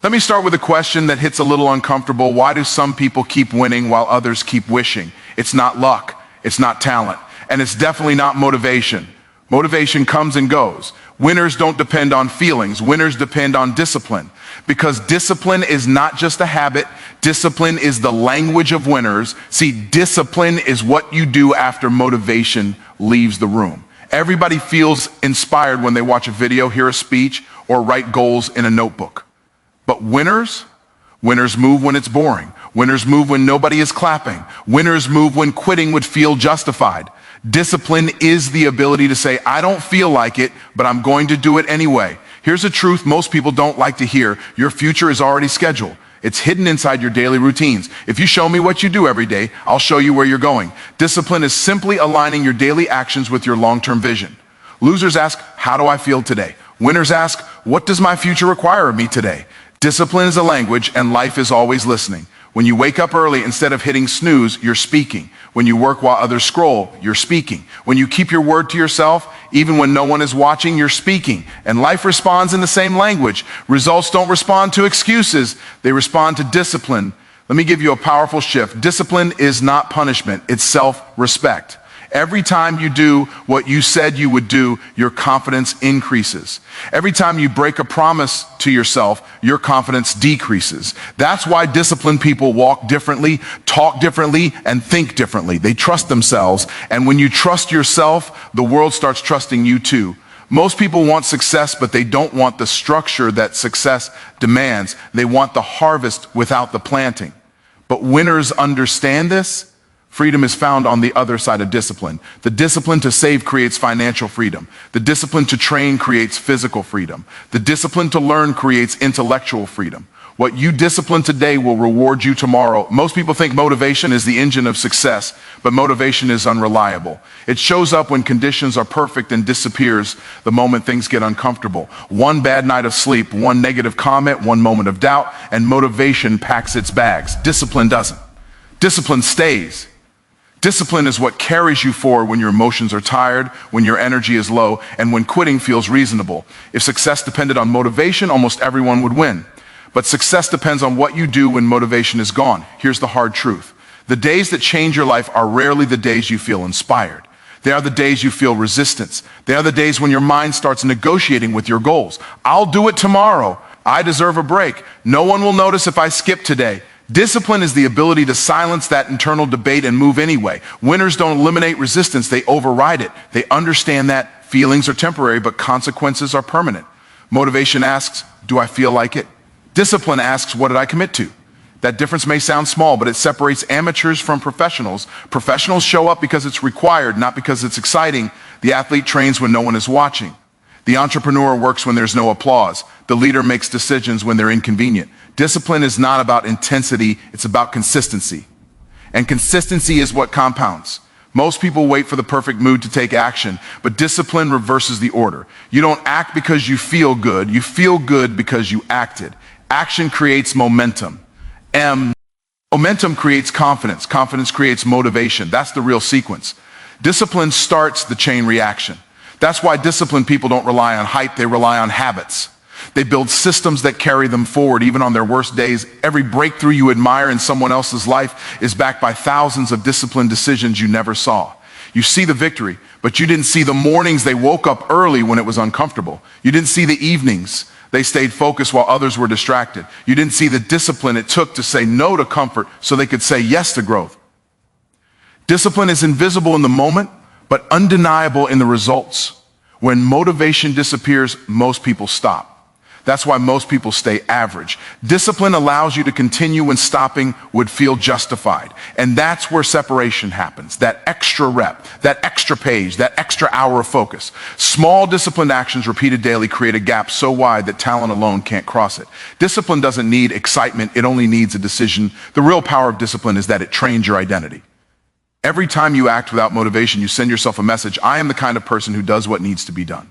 Let me start with a question that hits a little uncomfortable. Why do some people keep winning while others keep wishing? It's not luck, it's not talent, and it's definitely not motivation. Motivation comes and goes. Winners don't depend on feelings. Winners depend on discipline. Because discipline is not just a habit. Discipline is the language of winners. See, discipline is what you do after motivation leaves the room. Everybody feels inspired when they watch a video, hear a speech, or write goals in a notebook. But winners move when it's boring. Winners move when nobody is clapping. Winners move when quitting would feel justified. Discipline is the ability to say, I don't feel like it, but I'm going to do it anyway. Here's a truth most people don't like to hear. Your future is already scheduled. It's hidden inside your daily routines. If you show me what you do every day, I'll show you where you're going. Discipline is simply aligning your daily actions with your long-term vision. Losers ask, how do I feel today? Winners ask, what does my future require of me today? Discipline is a language, and life is always listening. When you wake up early, instead of hitting snooze, you're speaking. When you work while others scroll, you're speaking. When you keep your word to yourself, even when no one is watching, you're speaking. And life responds in the same language. Results don't respond to excuses. They respond to discipline. Let me give you a powerful shift. Discipline is not punishment. It's self-respect. Every time you do what you said you would do, your confidence increases. Every time you break a promise to yourself, your confidence decreases. That's why disciplined people walk differently, talk differently, and think differently. They trust themselves, and when you trust yourself, the world starts trusting you too. Most people want success, but they don't want the structure that success demands. They want the harvest without the planting. But winners understand this. Freedom is found on the other side of discipline. The discipline to save creates financial freedom. The discipline to train creates physical freedom. The discipline to learn creates intellectual freedom. What you discipline today will reward you tomorrow. Most people think motivation is the engine of success, but motivation is unreliable. It shows up when conditions are perfect and disappears the moment things get uncomfortable. One bad night of sleep, one negative comment, one moment of doubt, and motivation packs its bags. Discipline doesn't. Discipline stays. Discipline is what carries you forward when your emotions are tired, when your energy is low, and when quitting feels reasonable. If success depended on motivation, almost everyone would win. But success depends on what you do when motivation is gone. Here's the hard truth. The days that change your life are rarely the days you feel inspired. They are the days you feel resistance. They are the days when your mind starts negotiating with your goals. I'll do it tomorrow. I deserve a break. No one will notice if I skip today. Discipline is the ability to silence that internal debate and move anyway. Winners don't eliminate resistance, they override it. They understand that feelings are temporary, but consequences are permanent. Motivation asks, do I feel like it? Discipline asks, what did I commit to? That difference may sound small, but it separates amateurs from professionals. Professionals show up because it's required, not because it's exciting. The athlete trains when no one is watching. The entrepreneur works when there's no applause. The leader makes decisions when they're inconvenient. Discipline is not about intensity, it's about consistency. And consistency is what compounds. Most people wait for the perfect mood to take action, but discipline reverses the order. You don't act because you feel good because you acted. Action creates momentum. Momentum creates confidence. Confidence creates motivation. That's the real sequence. Discipline starts the chain reaction. That's why disciplined people don't rely on hype, they rely on habits. They build systems that carry them forward even on their worst days. Every breakthrough you admire in someone else's life is backed by thousands of disciplined decisions you never saw. You see the victory, but you didn't see the mornings they woke up early when it was uncomfortable. You didn't see the evenings they stayed focused while others were distracted. You didn't see the discipline it took to say no to comfort so they could say yes to growth. Discipline is invisible in the moment, but undeniable in the results. When motivation disappears, most people stop. That's why most people stay average. Discipline allows you to continue when stopping would feel justified. And that's where separation happens. That extra rep, that extra page, that extra hour of focus. Small disciplined actions repeated daily create a gap so wide that talent alone can't cross it. Discipline doesn't need excitement, it only needs a decision. The real power of discipline is that it trains your identity. Every time you act without motivation, you send yourself a message, I am the kind of person who does what needs to be done.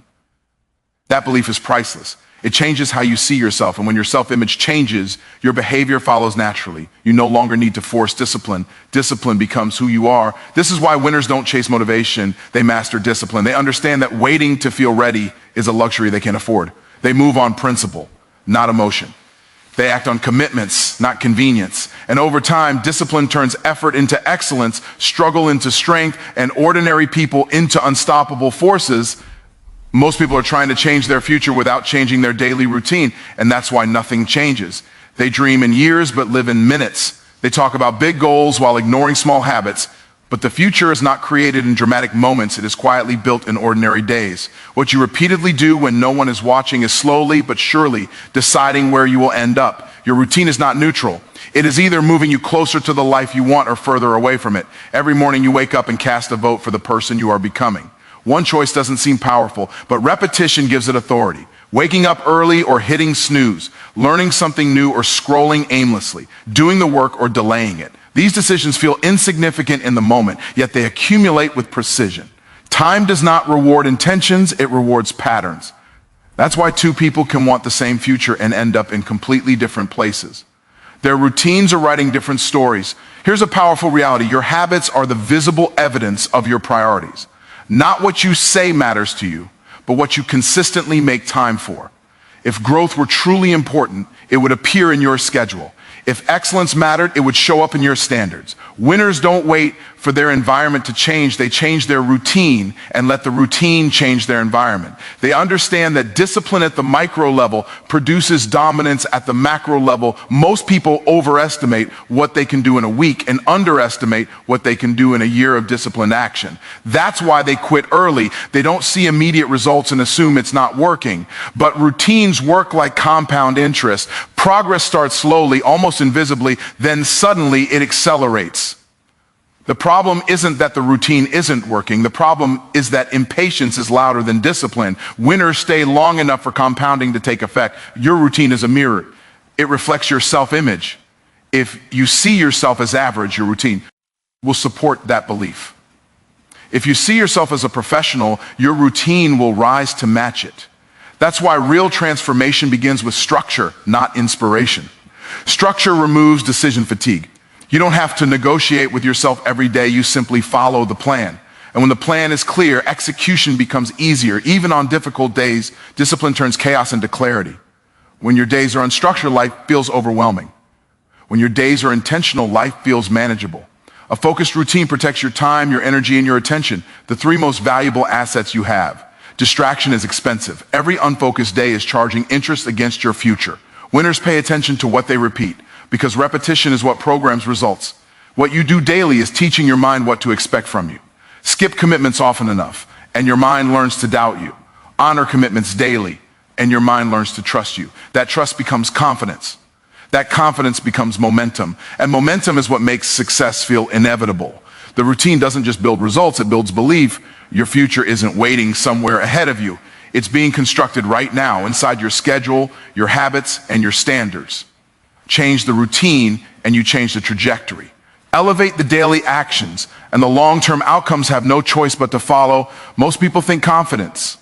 That belief is priceless. It changes how you see yourself, and when your self-image changes, your behavior follows naturally. You no longer need to force discipline. Discipline becomes who you are. This is why winners don't chase motivation, they master discipline. They understand that waiting to feel ready is a luxury they can't afford. They move on principle, not emotion. They act on commitments, not convenience. And over time, discipline turns effort into excellence, struggle into strength, and ordinary people into unstoppable forces. Most people are trying to change their future without changing their daily routine, and that's why nothing changes. They dream in years but live in minutes. They talk about big goals while ignoring small habits. But the future is not created in dramatic moments. It is quietly built in ordinary days. What you repeatedly do when no one is watching is slowly but surely deciding where you will end up. Your routine is not neutral. It is either moving you closer to the life you want or further away from it. Every morning you wake up and cast a vote for the person you are becoming. One choice doesn't seem powerful, but repetition gives it authority. Waking up early or hitting snooze, learning something new or scrolling aimlessly, doing the work or delaying it. These decisions feel insignificant in the moment, yet they accumulate with precision. Time does not reward intentions, it rewards patterns. That's why two people can want the same future and end up in completely different places. Their routines are writing different stories. Here's a powerful reality. Your habits are the visible evidence of your priorities. Not what you say matters to you, but what you consistently make time for. If growth were truly important, it would appear in your schedule. If excellence mattered, it would show up in your standards. Winners don't wait for their environment to change. They change their routine and let the routine change their environment. They understand that discipline at the micro level produces dominance at the macro level. Most people overestimate what they can do in a week and underestimate what they can do in a year of disciplined action. That's why they quit early. They don't see immediate results and assume it's not working. But routines work like compound interest. Progress starts slowly, almost invisibly, then suddenly it accelerates. The problem isn't that the routine isn't working. The problem is that impatience is louder than discipline. Winners stay long enough for compounding to take effect. Your routine is a mirror. It reflects your self-image. If you see yourself as average, your routine will support that belief. If you see yourself as a professional, your routine will rise to match it. That's why real transformation begins with structure, not inspiration. Structure removes decision fatigue. You don't have to negotiate with yourself every day. You simply follow the plan. And when the plan is clear, execution becomes easier. Even on difficult days, discipline turns chaos into clarity. When your days are unstructured, life feels overwhelming. When your days are intentional, life feels manageable. A focused routine protects your time, your energy, and your attention, the three most valuable assets you have. Distraction is expensive. Every unfocused day is charging interest against your future. Winners pay attention to what they repeat, because repetition is what programs results. What you do daily is teaching your mind what to expect from you. Skip commitments often enough, and your mind learns to doubt you. Honor commitments daily, and your mind learns to trust you. That trust becomes confidence. That confidence becomes momentum, and momentum is what makes success feel inevitable. The routine doesn't just build results, it builds belief. Your future isn't waiting somewhere ahead of you. It's being constructed right now inside your schedule, your habits, and your standards. Change the routine and you change the trajectory. Elevate the daily actions and the long-term outcomes have no choice but to follow. Most people think confidence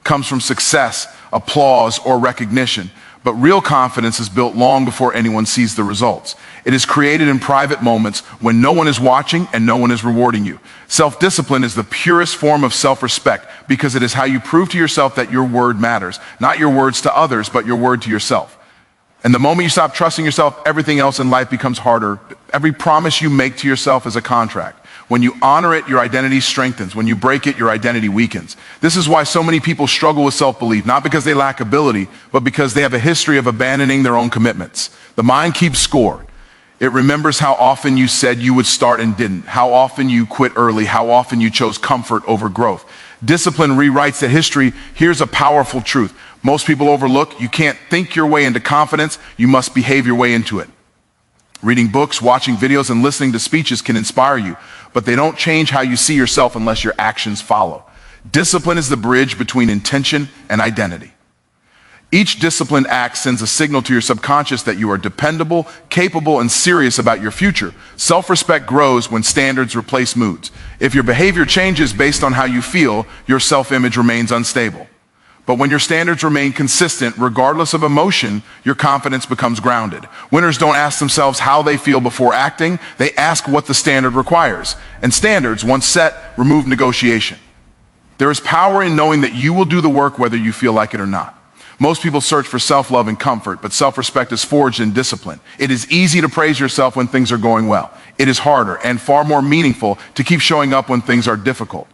comes from success, applause, or recognition. But real confidence is built long before anyone sees the results. It is created in private moments when no one is watching and no one is rewarding you. Self-discipline is the purest form of self-respect because it is how you prove to yourself that your word matters. Not your words to others, but your word to yourself. And the moment you stop trusting yourself, everything else in life becomes harder. Every promise you make to yourself is a contract. When you honor it, your identity strengthens. When you break it, your identity weakens. This is why so many people struggle with self-belief, not because they lack ability, but because they have a history of abandoning their own commitments. The mind keeps score. It remembers how often you said you would start and didn't, how often you quit early, how often you chose comfort over growth. Discipline rewrites that history. Here's a powerful truth. Most people overlook you can't think your way into confidence, you must behave your way into it. Reading books, watching videos, and listening to speeches can inspire you, but they don't change how you see yourself unless your actions follow. Discipline is the bridge between intention and identity. Each disciplined act sends a signal to your subconscious that you are dependable, capable, and serious about your future. Self-respect grows when standards replace moods. If your behavior changes based on how you feel, your self-image remains unstable. But when your standards remain consistent, regardless of emotion, your confidence becomes grounded. Winners don't ask themselves how they feel before acting, they ask what the standard requires. And standards, once set, remove negotiation. There is power in knowing that you will do the work whether you feel like it or not. Most people search for self-love and comfort, but self-respect is forged in discipline. It is easy to praise yourself when things are going well. It is harder and far more meaningful to keep showing up when things are difficult.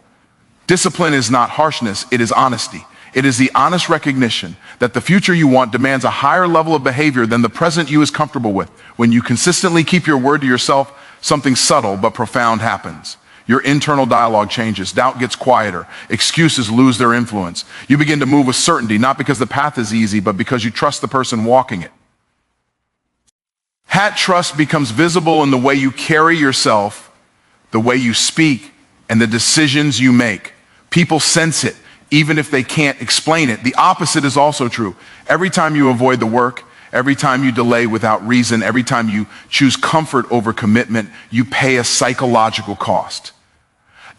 Discipline is not harshness, it is honesty. It is the honest recognition that the future you want demands a higher level of behavior than the present you is comfortable with. When you consistently keep your word to yourself, something subtle but profound happens. Your internal dialogue changes, doubt gets quieter, excuses lose their influence. You begin to move with certainty, not because the path is easy, but because you trust the person walking it. That trust becomes visible in the way you carry yourself, the way you speak, and the decisions you make. People sense it, even if they can't explain it. The opposite is also true. Every time you avoid the work, every time you delay without reason, every time you choose comfort over commitment, you pay a psychological cost.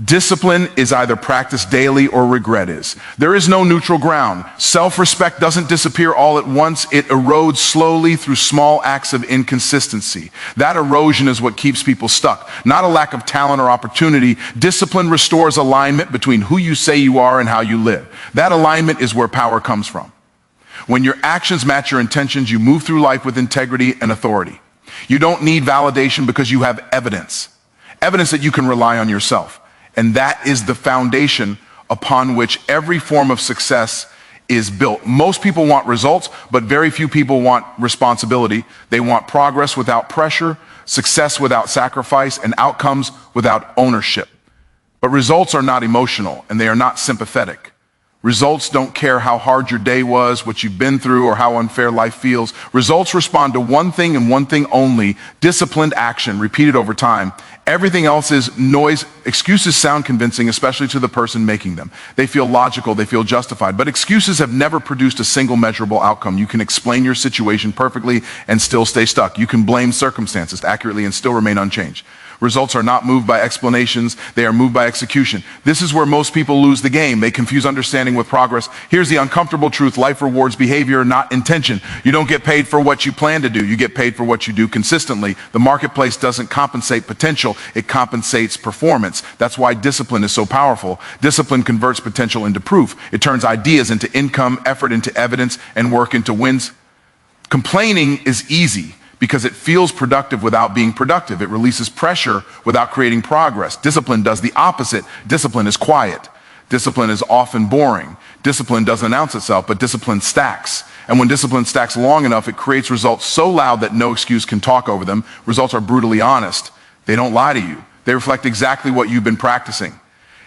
Discipline is either practiced daily or regret is. There is no neutral ground. Self-respect doesn't disappear all at once. It erodes slowly through small acts of inconsistency. That erosion is what keeps people stuck, not a lack of talent or opportunity. Discipline restores alignment between who you say you are and how you live. That alignment is where power comes from. When your actions match your intentions, you move through life with integrity and authority. You don't need validation because you have evidence. Evidence that you can rely on yourself. And that is the foundation upon which every form of success is built. Most people want results, but very few people want responsibility. They want progress without pressure, success without sacrifice, and outcomes without ownership. But results are not emotional, and they are not sympathetic. Results don't care how hard your day was, what you've been through, or how unfair life feels. Results respond to one thing and one thing only: disciplined action repeated over time. Everything else is noise. Excuses sound convincing, especially to the person making them. They feel logical, they feel justified, but excuses have never produced a single measurable outcome. You can explain your situation perfectly and still stay stuck. You can blame circumstances accurately and still remain unchanged. Results are not moved by explanations, they are moved by execution. This is where most people lose the game. They confuse understanding with progress. Here's the uncomfortable truth: life rewards behavior, not intention. You don't get paid for what you plan to do, you get paid for what you do consistently. The marketplace doesn't compensate potential, it compensates performance. That's why discipline is so powerful. Discipline converts potential into proof. It turns ideas into income, effort into evidence, and work into wins. Complaining is easy because it feels productive without being productive. It releases pressure without creating progress. Discipline does the opposite. Discipline is quiet. Discipline is often boring. Discipline doesn't announce itself, but discipline stacks. And when discipline stacks long enough, it creates results so loud that no excuse can talk over them. Results are brutally honest. They don't lie to you. They reflect exactly what you've been practicing.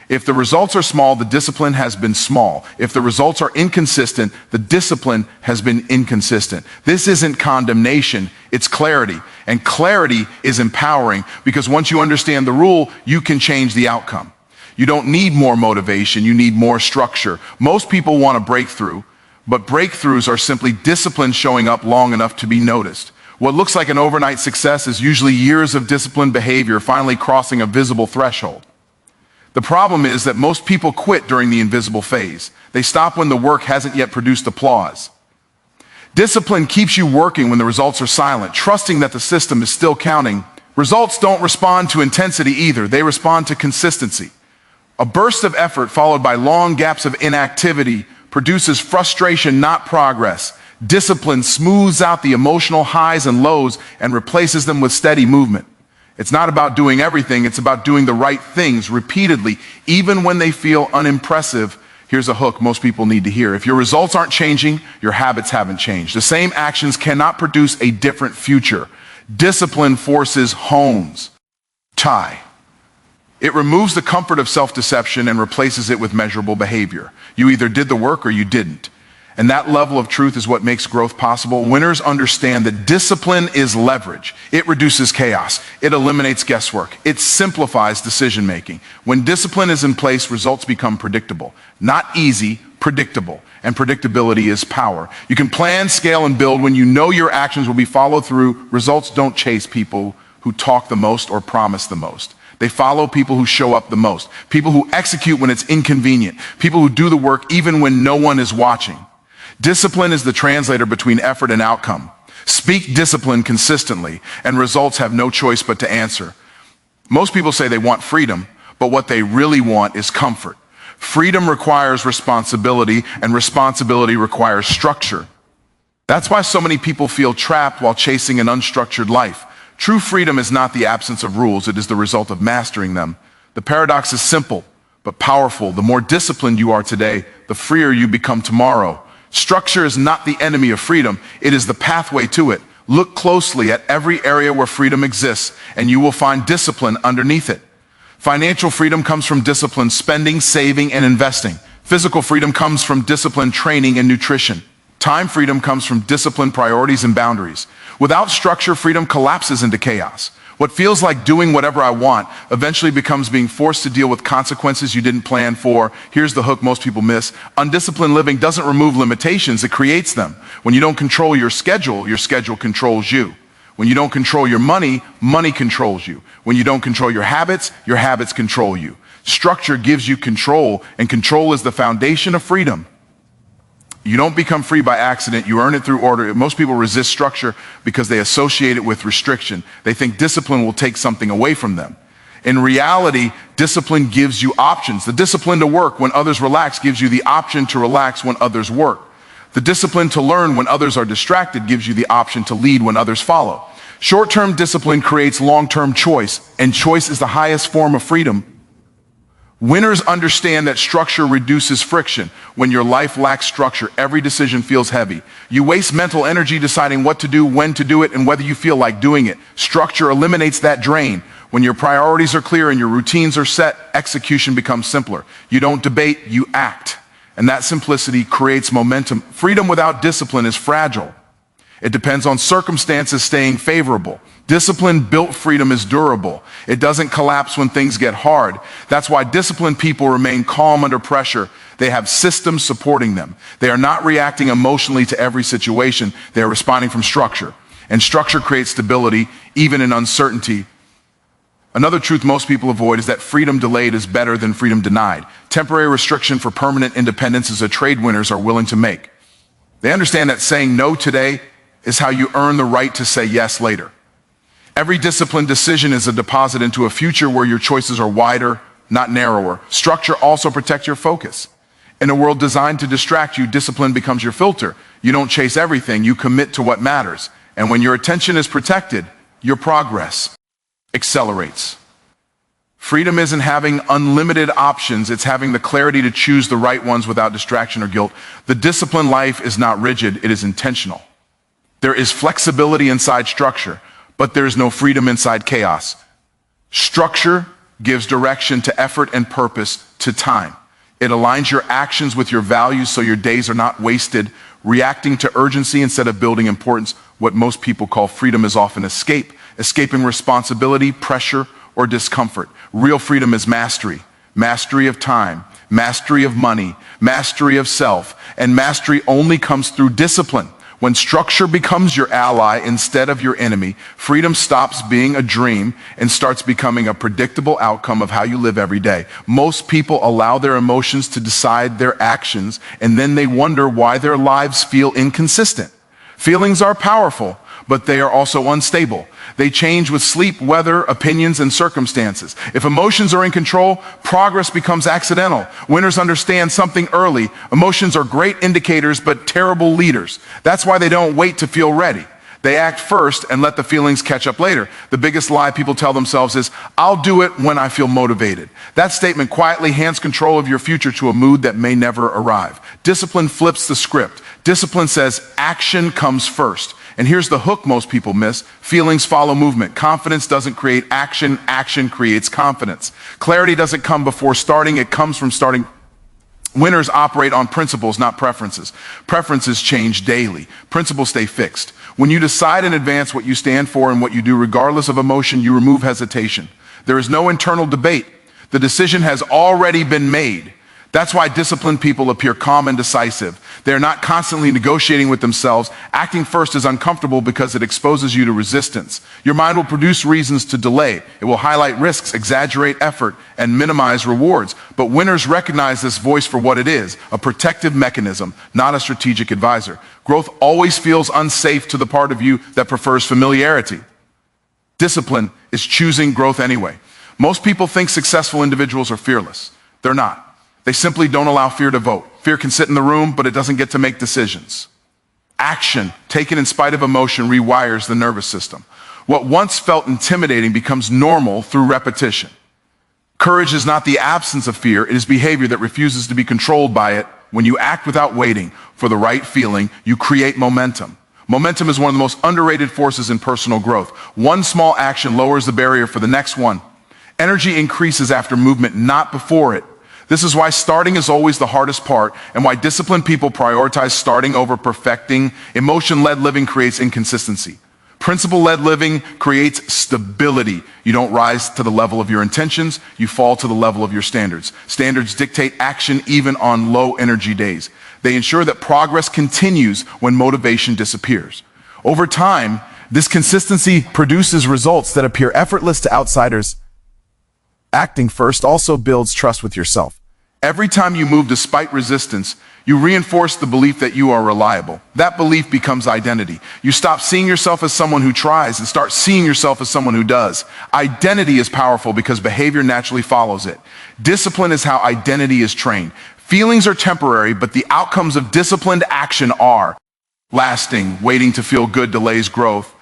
If the results are small, the discipline has been small. If the results are inconsistent, the discipline has been inconsistent. This isn't condemnation, it's clarity. And clarity is empowering, because once you understand the rule, you can change the outcome. You don't need more motivation, you need more structure. Most people want a breakthrough, but breakthroughs are simply discipline showing up long enough to be noticed. What looks like an overnight success is usually years of disciplined behavior finally crossing a visible threshold. The problem is that most people quit during the invisible phase. They stop when the work hasn't yet produced applause. Discipline keeps you working when the results are silent, trusting that the system is still counting. Results don't respond to intensity either. They respond to consistency. A burst of effort followed by long gaps of inactivity produces frustration, not progress. Discipline smooths out the emotional highs and lows and replaces them with steady movement. It's not about doing everything, it's about doing the right things repeatedly, even when they feel unimpressive. Here's a hook most people need to hear: if your results aren't changing, your habits haven't changed. The same actions cannot produce a different future. Discipline forces homes. It removes the comfort of self-deception and replaces it with measurable behavior. You either did the work or you didn't. And that level of truth is what makes growth possible. Winners understand that discipline is leverage. It reduces chaos. It eliminates guesswork. It simplifies decision-making. When discipline is in place, results become predictable. Not easy, predictable. And predictability is power. You can plan, scale, and build when you know your actions will be followed through. Results don't chase people who talk the most or promise the most. They follow people who show up the most. People who execute when it's inconvenient. People who do the work even when no one is watching. Discipline is the translator between effort and outcome. Speak discipline consistently, and results have no choice but to answer. Most people say they want freedom, but what they really want is comfort. Freedom requires responsibility, and responsibility requires structure. That's why so many people feel trapped while chasing an unstructured life. True freedom is not the absence of rules, it is the result of mastering them. The paradox is simple, but powerful. The more disciplined you are today, the freer you become tomorrow. Structure is not the enemy of freedom, it is the pathway to it. Look closely at every area where freedom exists, and you will find discipline underneath it. Financial freedom comes from disciplined spending, saving, and investing. Physical freedom comes from disciplined training and nutrition. Time freedom comes from disciplined priorities and boundaries. Without structure, freedom collapses into chaos. What feels like doing whatever I want eventually becomes being forced to deal with consequences you didn't plan for. Here's the hook most people miss. Undisciplined living doesn't remove limitations, it creates them. When you don't control your schedule controls you. When you don't control your money, money controls you. When you don't control your habits control you. Structure gives you control, and control is the foundation of freedom. You don't become free by accident, you earn it through order. Most people resist structure because they associate it with restriction. They think discipline will take something away from them. In reality, discipline gives you options. The discipline to work when others relax gives you the option to relax when others work. The discipline to learn when others are distracted gives you the option to lead when others follow. Short-term discipline creates long-term choice, and choice is the highest form of freedom. Winners understand that structure reduces friction. When your life lacks structure, every decision feels heavy. You waste mental energy deciding what to do, when to do it, and whether you feel like doing it. Structure eliminates that drain. When your priorities are clear and your routines are set, execution becomes simpler. You don't debate, you act. And that simplicity creates momentum. Freedom without discipline is fragile. It depends on circumstances staying favorable. Discipline-built freedom is durable. It doesn't collapse when things get hard. That's why disciplined people remain calm under pressure. They have systems supporting them. They are not reacting emotionally to every situation. They are responding from structure. And structure creates stability, even in uncertainty. Another truth most people avoid is that freedom delayed is better than freedom denied. Temporary restriction for permanent independence is a trade winners are willing to make. They understand that saying no today is how you earn the right to say yes later. Every disciplined decision is a deposit into a future where your choices are wider, not narrower. Structure also protects your focus. In a world designed to distract you, discipline becomes your filter. You don't chase everything, you commit to what matters. And when your attention is protected, your progress accelerates. Freedom isn't having unlimited options, it's having the clarity to choose the right ones without distraction or guilt. The disciplined life is not rigid, it is intentional. There is flexibility inside structure, but there is no freedom inside chaos. Structure gives direction to effort and purpose to time. It aligns your actions with your values so your days are not wasted reacting to urgency instead of building importance. What most people call freedom is often escape, escaping responsibility, pressure, or discomfort. Real freedom is mastery. Mastery of time, mastery of money, mastery of self, and mastery only comes through discipline. When structure becomes your ally instead of your enemy, freedom stops being a dream and starts becoming a predictable outcome of how you live every day. Most people allow their emotions to decide their actions, and then they wonder why their lives feel inconsistent. Feelings are powerful, but they are also unstable. They change with sleep, weather, opinions, and circumstances. If emotions are in control, progress becomes accidental. Winners understand something early. Emotions are great indicators, but terrible leaders. That's why they don't wait to feel ready. They act first and let the feelings catch up later. The biggest lie people tell themselves is, I'll do it when I feel motivated. That statement quietly hands control of your future to a mood that may never arrive. Discipline flips the script. Discipline says action comes first. And here's the hook most people miss. Feelings follow movement. Confidence doesn't create action. Action creates confidence. Clarity doesn't come before starting. It comes from starting. Winners operate on principles, not preferences. Preferences change daily. Principles stay fixed. When you decide in advance what you stand for and what you do, regardless of emotion, you remove hesitation. There is no internal debate. The decision has already been made. That's why disciplined people appear calm and decisive. They're not constantly negotiating with themselves. Acting first is uncomfortable because it exposes you to resistance. Your mind will produce reasons to delay. It will highlight risks, exaggerate effort, and minimize rewards. But winners recognize this voice for what it is, a protective mechanism, not a strategic advisor. Growth always feels unsafe to the part of you that prefers familiarity. Discipline is choosing growth anyway. Most people think successful individuals are fearless. They're not. They simply don't allow fear to vote. Fear can sit in the room, but it doesn't get to make decisions. Action, taken in spite of emotion, rewires the nervous system. What once felt intimidating becomes normal through repetition. Courage is not the absence of fear, it is behavior that refuses to be controlled by it. When you act without waiting for the right feeling, you create momentum. Momentum is one of the most underrated forces in personal growth. One small action lowers the barrier for the next one. Energy increases after movement, not before it. This is why starting is always the hardest part, and why disciplined people prioritize starting over perfecting. Emotion-led living creates inconsistency. Principle-led living creates stability. You don't rise to the level of your intentions, you fall to the level of your standards. Standards dictate action even on low-energy days. They ensure that progress continues when motivation disappears. Over time, this consistency produces results that appear effortless to outsiders. Acting first also builds trust with yourself. Every time you move despite resistance, you reinforce the belief that you are reliable. That belief becomes identity. You stop seeing yourself as someone who tries and start seeing yourself as someone who does. Identity is powerful because behavior naturally follows it. Discipline is how identity is trained. Feelings are temporary, but the outcomes of disciplined action are lasting. Waiting to feel good delays growth.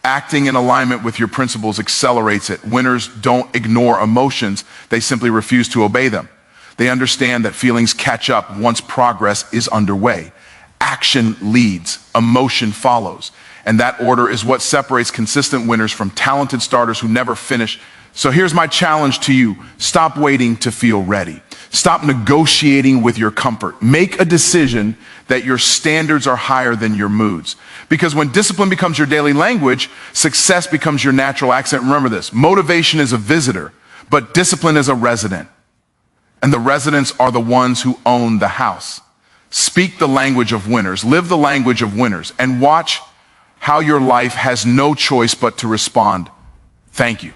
Acting in alignment with your principles accelerates it. Winners don't ignore emotions, they simply refuse to obey them. They understand that feelings catch up once progress is underway. Action leads, emotion follows. And that order is what separates consistent winners from talented starters who never finish. So here's my challenge to you. Stop waiting to feel ready. Stop negotiating with your comfort. Make a decision that your standards are higher than your moods. Because when discipline becomes your daily language, success becomes your natural accent. Remember this, motivation is a visitor, but discipline is a resident. And the residents are the ones who own the house. Speak the language of winners, live the language of winners, and watch how your life has no choice but to respond. Thank you.